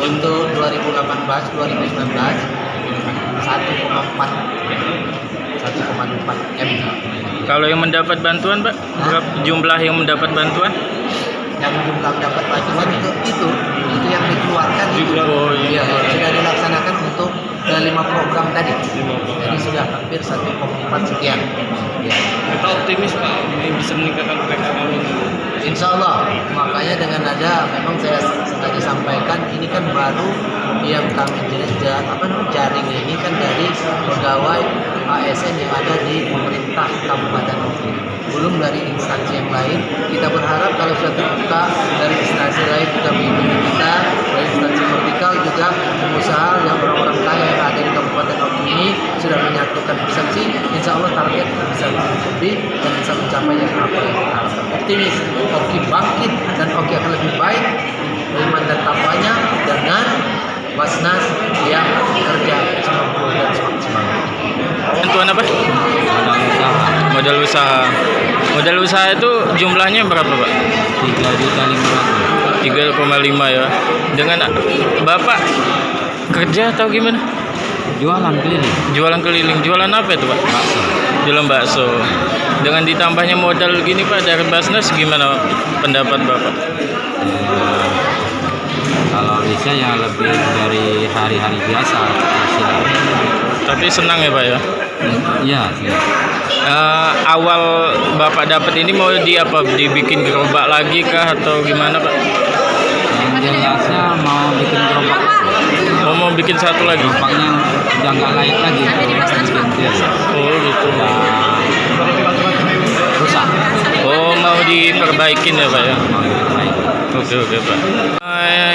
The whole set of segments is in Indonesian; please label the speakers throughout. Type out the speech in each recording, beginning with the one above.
Speaker 1: Untuk 2018-2019 1,4 M.
Speaker 2: Kalau yang mendapat bantuan, Pak, berapa jumlah yang mendapat bantuan?
Speaker 1: Yang jumlah dapat bantuan itu yang dikeluarkan itu.
Speaker 2: Oh, iya.
Speaker 1: Sudah dilaksanakan untuk 5 program tadi. Jadi sudah hampir 1,4 sekian. Ya.
Speaker 3: Kita optimis Pak, ini bisa meningkatkan PKL ini.
Speaker 1: Insya Allah, makanya dengan ada memang saya sengaja sampaikan ini kan baru yang kami jaring ini kan dari pegawai ASN yang ada di pemerintah Kabupaten Oki, belum dari instansi yang lain. Kita berharap kalau sudah terbuka dari instansi lain juga mengikuti kita, dari instansi vertikal juga pengusaha yang orang-orang kaya yang ada di Kabupaten Oki ini sudah menyatukan persepsi. Insya Allah target bisa lebih dan bisa mencapai yang apa yang kita harapkan. Optimis, Oki bangkit dan Oki akan lebih baik iman dan takwanya dengan Basnas yang kerja semampu dan semangat.
Speaker 2: Bantuan apa? Modal usaha. Modal usaha itu jumlahnya berapa, Pak?
Speaker 3: 3.500.000.
Speaker 2: 3,5 ya. Dengan Bapak kerja atau gimana?
Speaker 3: Jualan keliling.
Speaker 2: Jualan keliling. Jualan apa itu, Pak?
Speaker 3: Bakso.
Speaker 2: Jualan bakso. Dengan ditambahnya modal gini, Pak, dari Basnas, gimana pendapat Bapak?
Speaker 3: Kalau bisa ya lebih dari hari-hari biasa hasil.
Speaker 2: Tapi senang ya, Pak ya?
Speaker 3: Iya.
Speaker 2: Awal Bapak dapat ini mau dibikin gerobak lagi kah atau gimana, Pak?
Speaker 3: Yang jelasnya mau bikin gerobak.
Speaker 2: Mau bikin satu lagi?
Speaker 3: Gerobaknya udah nggak layak lagi.
Speaker 2: Oh gitu.
Speaker 3: Rusak.
Speaker 2: Oh, mau diperbaikin ya, Pak ya? Oke Pak.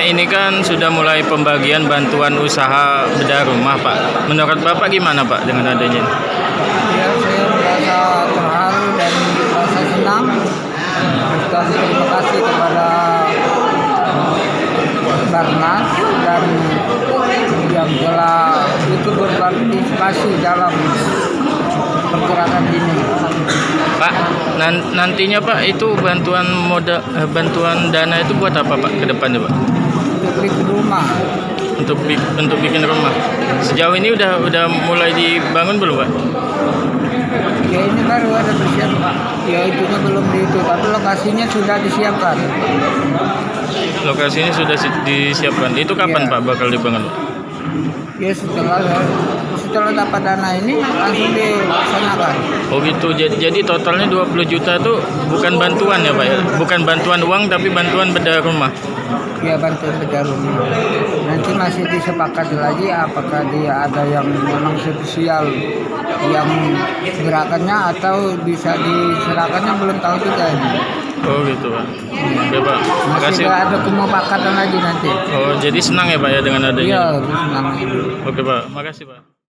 Speaker 2: Ini kan sudah mulai pembagian bantuan usaha bedah rumah, Pak. Menurut Bapak gimana, Pak, dengan adanya ini?
Speaker 4: Ya, saya merasa terharu dan merasa senang dan terima kasih kepada Basnas dan yang telah ikut berpartisipasi dalam pergerakan ini.
Speaker 2: Pak, nantinya Pak itu bantuan dana itu buat apa, Pak, ke depannya, Pak?
Speaker 4: Untuk bikin rumah.
Speaker 2: Untuk bikin rumah. Sejauh ini udah mulai dibangun belum, Pak?
Speaker 4: Ya ini baru ada bersiap Pak. Ya itunya belum itu, tapi lokasinya sudah disiapkan.
Speaker 2: Lokasinya sudah disiapkan. Itu kapan
Speaker 4: Ya.
Speaker 2: Pak bakal dibangun, Pak?
Speaker 4: Ya setelah dapat dana ini langsung dilaksanakan.
Speaker 2: Oh gitu. Jadi totalnya 20 juta itu bukan bantuan ya, Pak ya? Bukan bantuan uang tapi bantuan bedah rumah.
Speaker 4: Ya bantuan bedah rumah. Nanti masih disepakati lagi apakah dia ada yang memang spesial yang gerakannya atau bisa diserahkannya belum tahu juga ini.
Speaker 2: Oh gitu, Pak. Oke, Pak.
Speaker 4: Masih
Speaker 2: Makasih.
Speaker 4: ada kemupakatan lagi nanti.
Speaker 2: Oh, jadi senang ya, Pak ya dengan adanya.
Speaker 4: Iya, senang.
Speaker 2: Oke, Pak. Makasih, Pak.